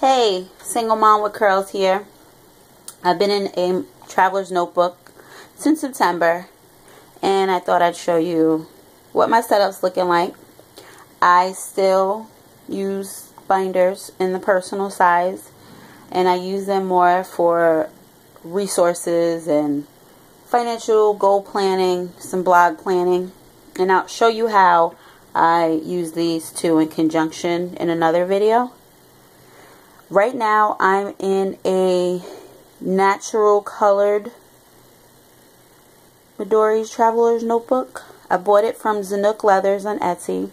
Hey, single mom with curls here. I've been in a traveler's notebook since September, and I thought I'd show you what my setup's looking like. I still use binders in the personal size, and I use them more for resources and financial goal planning, some blog planning, and I'll show you how I use these two in conjunction in another video. Right now I'm in a natural colored Fauxdori Traveler's Notebook. I bought it from Zanook Leathers on Etsy.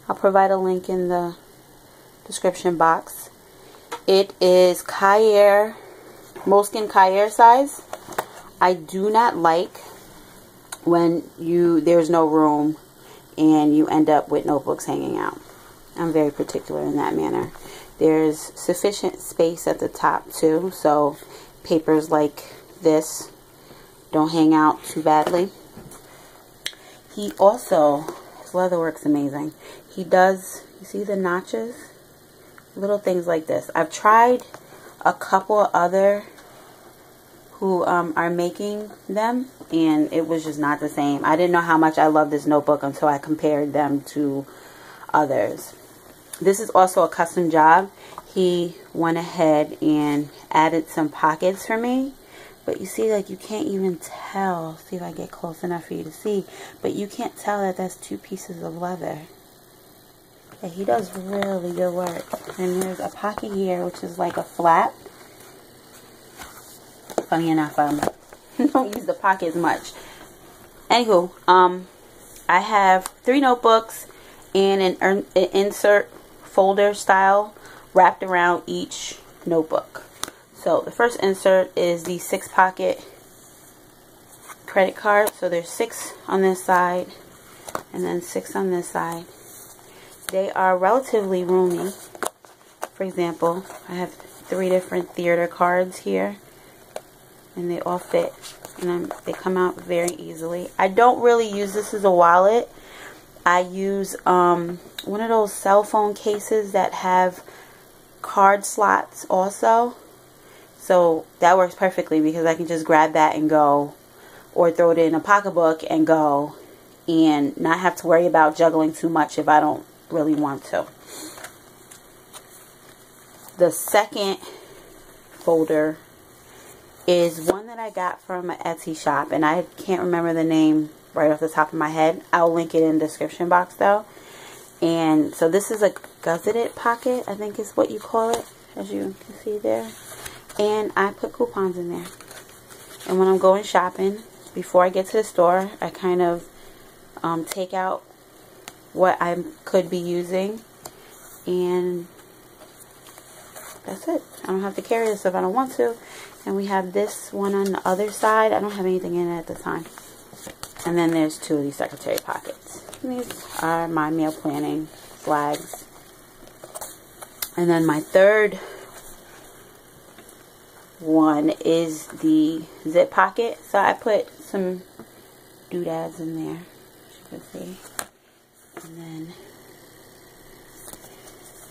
I'll provide a link in the description box. It is Cahier, moleskin Cahier size. I do not like when there's no room and you end up with notebooks hanging out. I'm very particular in that manner. There's sufficient space at the top too, so papers like this don't hang out too badly. He also, his leather work's amazing. He does, you see the notches? Little things like this. I've tried a couple other who are making them, and it was just not the same. I didn't know how much I love this notebook until I compared them to others. This is also a custom job. He went ahead and added some pockets for me, but you see, like, you can't even tell. See if I get close enough for you to see, but you can't tell that that's two pieces of leather. Yeah, he does really good work. And there's a pocket here, which is like a flap. Funny enough, I don't use the pockets much. Anywho, I have 3 notebooks and an insert folder style wrapped around each notebook. So the first insert is the 6-pocket credit card. So there's 6 on this side and then 6 on this side. They are relatively roomy. For example, I have 3 different theater cards here, and they all fit, and they come out very easily. I don't really use this as a wallet. I use one of those cell phone cases that have card slots also. So that works perfectly because I can just grab that and go, or throw it in a pocketbook and go, and not have to worry about juggling too much if I don't really want to. The second folder is one that I got from an Etsy shop, and I can't remember the name right off the top of my head. I'll link it in the description box though. And so this is a gusseted pocket, I think is what you call it, as you can see there. And I put coupons in there. And when I'm going shopping, before I get to the store, I kind of take out what I could be using, and that's it. I don't have to carry this if I don't want to. And we have this one on the other side. I don't have anything in it at the time. And then there's 2 of these secretary pockets. And these are my meal planning flags. And then my third one is the zip pocket. So I put some doodads in there, as you can see. And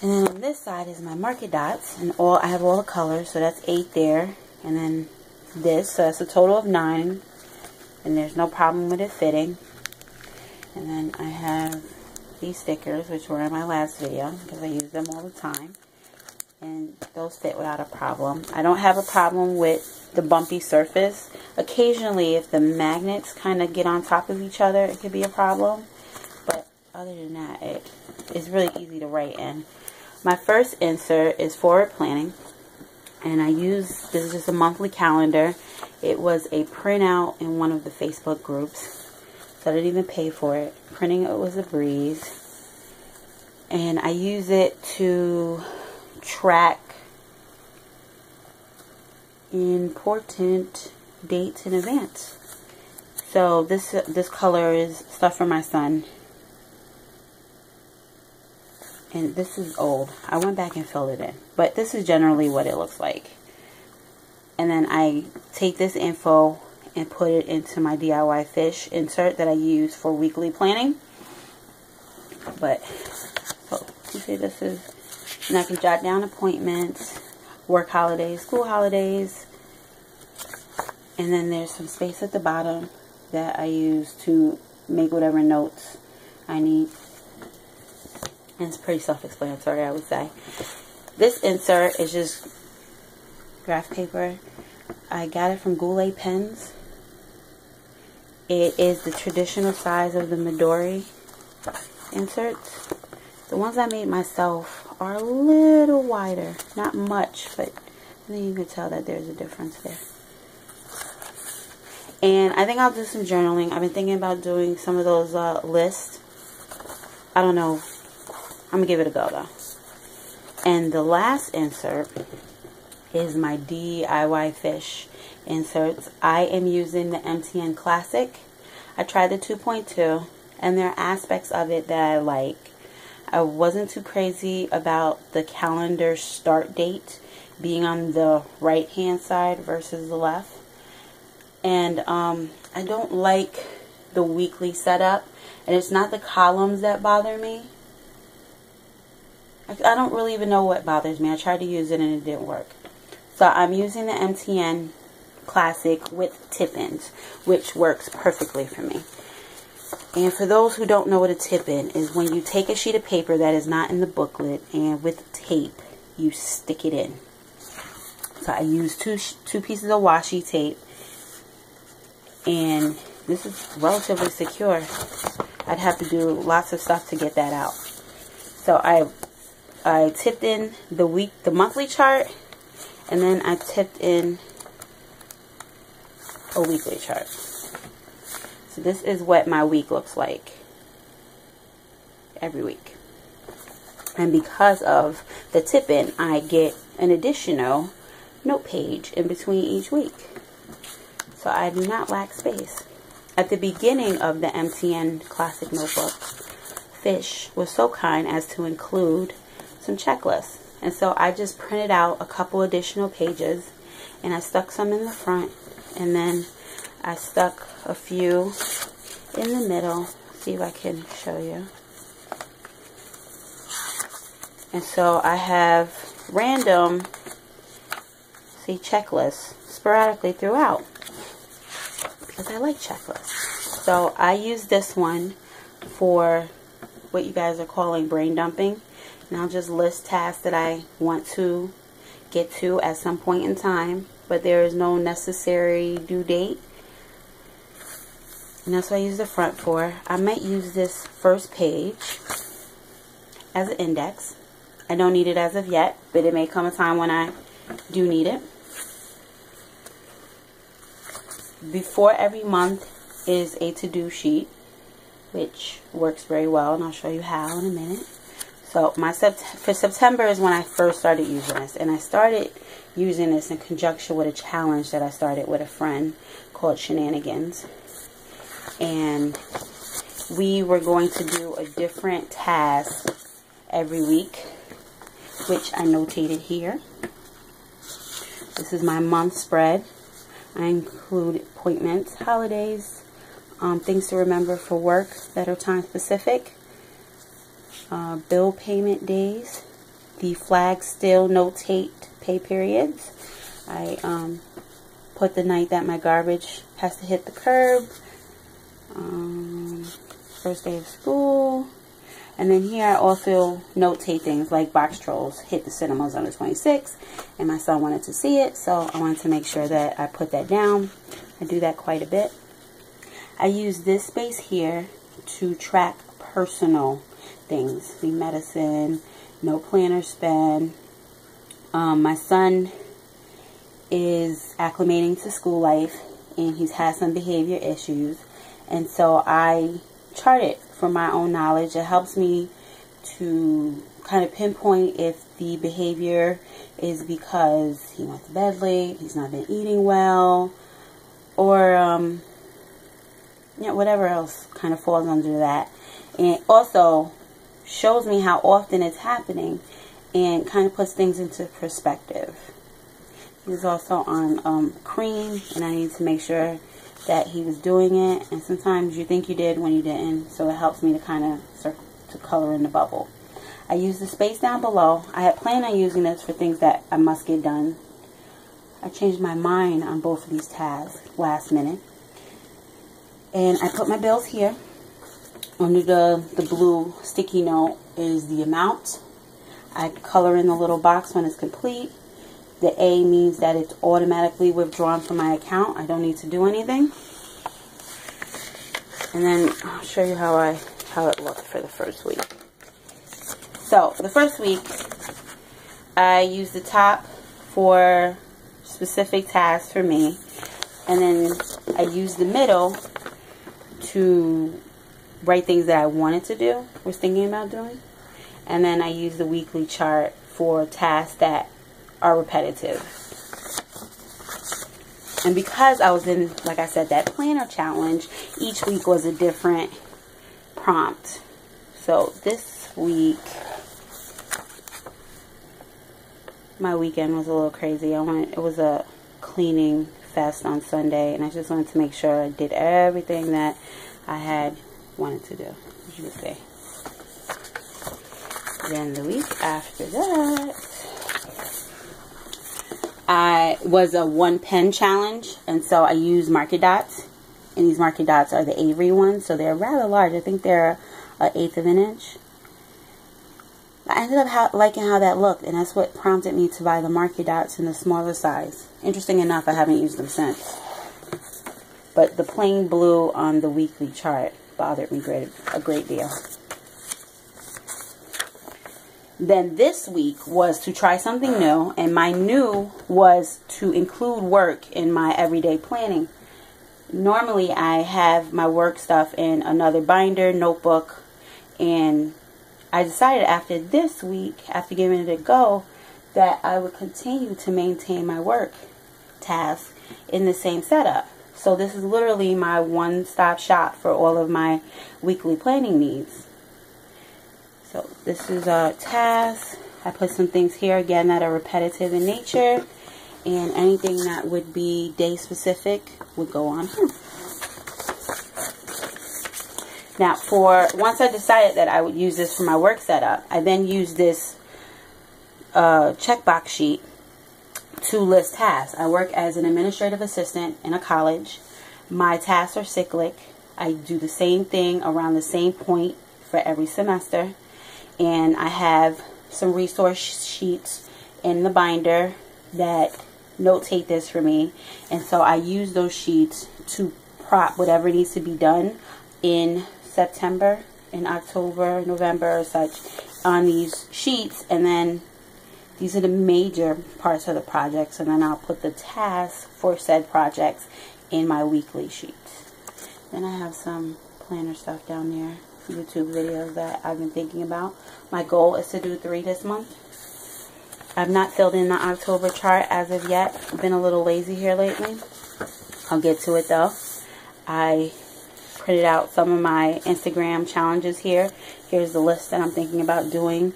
then on this side is my market dots, and I have all the colors, so that's 8 there. And then this, so that's a total of 9, and there's no problem with it fitting. And then I have these stickers, which were in my last video because I use them all the time, and those fit without a problem. I don't have a problem with the bumpy surface. Occasionally, if the magnets kind of get on top of each other, it could be a problem, but other than that, it's really easy to write in. My first insert is forward planning, and this is just a monthly calendar. It was a printout in one of the Facebook groups, so I didn't even pay for it. Printing it was a breeze, and I use it to track important dates in advance. So this color is stuff for my son. And this is old. I went back and filled it in. But this is generally what it looks like. And then I take this info and put it into my DIY fish insert that I use for weekly planning. But, so, you see this is And I can jot down appointments, work holidays, school holidays. And then there's some space at the bottom that I use to make whatever notes I need. And it's pretty self-explanatory, I would say. This insert is just graph paper. I got it from Goulet Pens. It is the traditional size of the Fauxdori inserts. The ones I made myself are a little wider. Not much, but I think you can tell that there's a difference there. And I think I'll do some journaling. I've been thinking about doing some of those lists. I don't know. I'm going to give it a go, though. And the last insert is my DIY fish inserts. I am using the MTN Classic. I tried the 2.2, and there are aspects of it that I like. I wasn't too crazy about the calendar start date being on the right-hand side versus the left. And I don't like the weekly setup. And it's not the columns that bother me. I don't really even know what bothers me. I tried to use it and it didn't work. So I'm using the MTN Classic with tip-ins, which works perfectly for me. And for those who don't know what a tip-in is, when you take a sheet of paper that is not in the booklet and with tape, you stick it in. So I use two pieces of washi tape. And this is relatively secure. I'd have to do lots of stuff to get that out. So I tipped in the monthly chart, and then I tipped in a weekly chart. So this is what my week looks like every week. And because of the tip-in, I get an additional note page in between each week. So I do not lack space. At the beginning of the MTN Classic Notebook, Fish was so kind as to include some checklists. And so I just printed out a couple additional pages, and I stuck some in the front, and then I stuck a few in the middle. See if I can show you. And so I have random, see, checklists sporadically throughout, because I like checklists. So I use this one for what you guys are calling brain dumping. And I'll just list tasks that I want to get to at some point in time, but there is no necessary due date. And that's what I use the front for. I might use this first page as an index. I don't need it as of yet, but it may come a time when I do need it. Before every month is a to-do sheet, which works very well, and I'll show you how in a minute. So for September is when I first started using this, and I started using this in conjunction with a challenge that I started with a friend called Shenanigans. And we were going to do a different task every week, which I notated here. This is my month spread. I include appointments, holidays, things to remember for work that are time specific, bill payment days, the flag still notate pay periods. I put the night that my garbage has to hit the curb, first day of school, and then here I also notate things like Box Trolls hit the cinemas on the 26th, and my son wanted to see it, so I wanted to make sure that I put that down. I do that quite a bit. I use this space here to track personal things, the medicine, no planner spend. My son is acclimating to school life, and he's had some behavior issues, and so I chart it for my own knowledge. It helps me to kind of pinpoint if the behavior is because he went to bed late, he's not been eating well, or whatever else kind of falls under that. And it also shows me how often it's happening and kind of puts things into perspective. He's also on cream, and I need to make sure that he was doing it, and sometimes you think you did when you didn't, so it helps me to kind of start to color in the bubble. I use the space down below. I had planned on using this for things that I must get done. I changed my mind on both of these tasks last minute. And I put my bills here. Under the blue sticky note is the amount. I color in the little box when it's complete. The A means that it's automatically withdrawn from my account. I don't need to do anything. And then I'll show you how it looked for the first week. So the first week, I used the top for specific tasks for me, and then I used the middle to write things that I wanted to do, was thinking about doing, and then I used the weekly chart for tasks that are repetitive. And because I was in, like I said, that planner challenge, each week was a different prompt. So this week, my weekend was a little crazy. It was a cleaning fest on Sunday, and I just wanted to make sure I did everything that I had wanted to do, as you would say. Then the week after that, I was a 1 pen challenge, and so I used marker dots, and these marker dots are the Avery ones, so they're rather large. I think they're 1/8 of an inch. I ended up liking how that looked, and that's what prompted me to buy the marker dots in the smaller size. Interesting enough, I haven't used them since. But the plain blue on the weekly chart bothered me a great deal. Then this week was to try something new, and my new was to include work in my everyday planning. Normally I have my work stuff in another binder, notebook, and I decided after this week, after giving it a go, that I would continue to maintain my work tasks in the same setup. So this is literally my one-stop shop for all of my weekly planning needs. So this is a task. I put some things here again that are repetitive in nature, and anything that would be day specific would go on here. Now, once I decided that I would use this for my work setup, I then used this checkbox sheet to list tasks. I work as an administrative assistant in a college. My tasks are cyclic. I do the same thing around the same point for every semester. And I have some resource sheets in the binder that notate this for me. And so I use those sheets to prop whatever needs to be done in September, in October, November, or such on these sheets. And then these are the major parts of the projects, and then I'll put the tasks for said projects in my weekly sheets. Then I have some planner stuff down there, YouTube videos that I've been thinking about. My goal is to do 3 this month. I've not filled in the October chart as of yet. I've been a little lazy here lately. I'll get to it though. I printed out some of my Instagram challenges here. Here's the list that I'm thinking about doing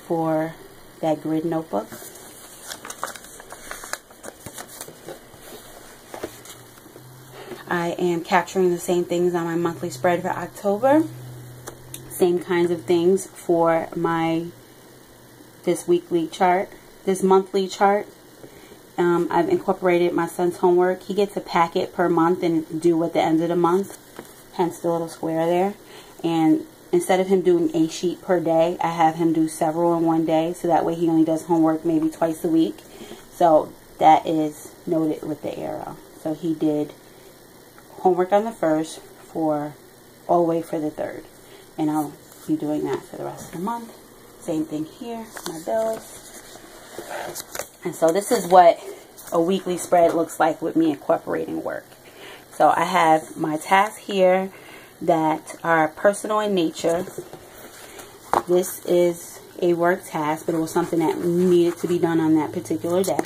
for that grid notebook. I am capturing the same things on my monthly spread for October. Same kinds of things for this weekly chart, this monthly chart. I've incorporated my son's homework. He gets a packet per month and due at the end of the month, hence the little square there. And instead of him doing a sheet per day, I have him do several in one day, so that way he only does homework maybe twice a week. So that is noted with the arrow. So he did homework on the 1st for all the way for the 3rd. And I'll be doing that for the rest of the month. Same thing here, my bills. And so this is what a weekly spread looks like with me incorporating work. So I have my tasks here that are personal in nature. This is a work task, but it was something that needed to be done on that particular day.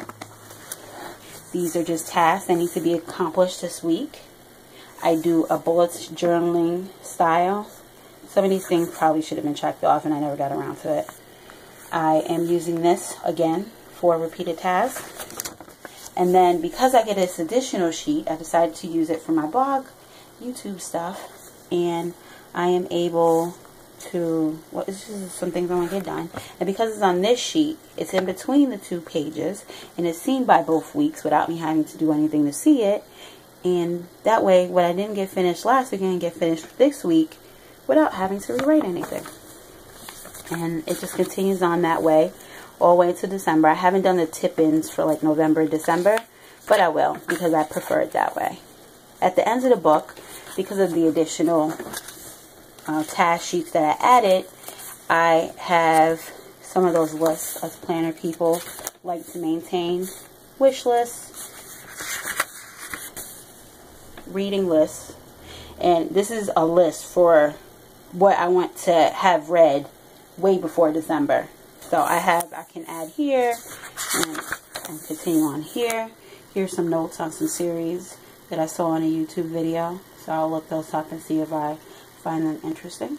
These are just tasks that need to be accomplished this week. I do a bullets journaling style. Some of these things probably should have been checked off and I never got around to it. I am using this again for repeated tasks. And then because I get this additional sheet, I decided to use it for my blog, YouTube stuff. And I am able to, well, it's just some things I want to get done. And because it's on this sheet, it's in between the 2 pages, and it's seen by both weeks without me having to do anything to see it. And that way, what I didn't get finished last week, I can get finished this week without having to rewrite anything. And it just continues on that way all the way to December. I haven't done the tip-ins for like November, December, but I will because I prefer it that way. At the end of the book, because of the additional task sheets that I added, I have some of those lists as planner people like to maintain. Wish lists, reading lists, and this is a list for what I want to have read way before December. So I can add here and continue on here. Here's some notes on some series that I saw on a YouTube video. So I'll look those up and see if I find them interesting.